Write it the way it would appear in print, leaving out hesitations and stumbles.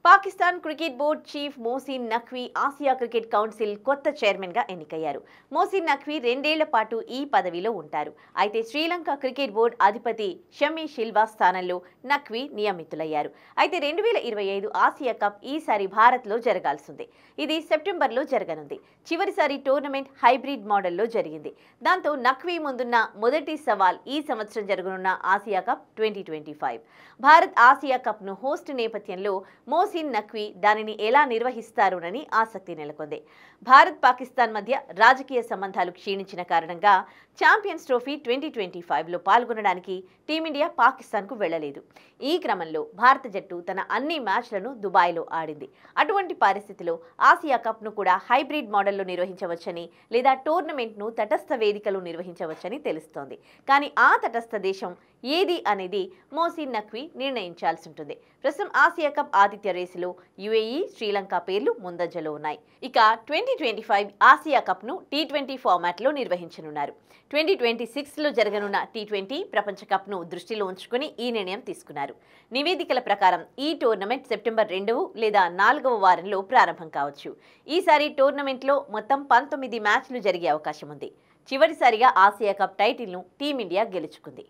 Pakistan cricket board chief Mohsin Naqvi Asia cricket council కొత్త చైర్మన్గా ఎన్నికయ్యారు. మోసిన్ నఖ్వీ 2 ఏళ్ల పాటు ఈ పదవిలో ఉంటారు. అయితే శ్రీలంక క్రికెట్ బోర్డు అధిపతి షమి సిల్వా స్థానంలో నఖ్వీ నియమితులయ్యారు. అయితే 2025 ఆసియా కప్ ఈసారి భారత్లో జరగాల్సింది. ఇది సెప్టెంబర్లో జరగనుంది. చివరిసారి టోర్నమెంట్ హైబ్రిడ్ మోడల్లో జరిగింది. దాంతో నఖ్వీ ముందున్న మొదటి సవాల్ ఈ సంవత్సరం జరగనున్న ఆసియా కప్ 2025. భారత్ ఆసియా కప్ను హోస్ట్ నేపథ్యంలో మోసిన్ నఖ్వీ దానిని ఎలా నిర్వహిస్తారోనని ఆసక్తి నెలకొంది. భారత్ పాకిస్తాన్ మధ్య రాజకీయ సంబంధాలు క్షీణించిన కారణంగా ఛాంపియన్స్ ట్రోఫీ 2025లో పాల్గొనడానికి టీమిండియా పాకిస్తాన్కు వెళ్లలేదు. ఈ క్రమంలో భారత జట్టు తన అన్ని మ్యాచ్లను దుబాయ్లో ఆడింది. అటువంటి పరిస్థితిలో ఆసియా కప్ను కూడా హైబ్రిడ్ మోడల్లో నిర్వహించవచ్చని లేదా టోర్నమెంట్ను తటస్థ వేదికలో నిర్వహించవచ్చని తెలుస్తోంది. కానీ ఆ తటస్థ దేశం ఏది అనేది మోసిన్ నఖ్వీ నిర్ణయించాల్సి ఉంటుంది. ప్రస్తుతం ఆసియా కప్ ఆతిథ్య రేసులో యుఏఈ, శ్రీలంక పేర్లు ముందంజలో ఉన్నాయి. ఇక 2025 ఆసియా కప్ను T20 ఫార్మాట్లో నిర్వహించనున్నారు. 2026లో జరగనున్న T20 ప్రపంచ కప్ను దృష్టిలో ఉంచుకుని ఈ నిర్ణయం తీసుకున్నారు. నివేదికల ప్రకారం ఈ టోర్నమెంట్ సెప్టెంబర్ 2 లేదా 4వ వారంలో ప్రారంభం కావచ్చు. ఈసారి టోర్నమెంట్లో మొత్తం 19 మ్యాచ్లు జరిగే అవకాశం ఉంది. చివరిసారిగా ఆసియా కప్ టైటిల్ను టీమిండియా గెలుచుకుంది.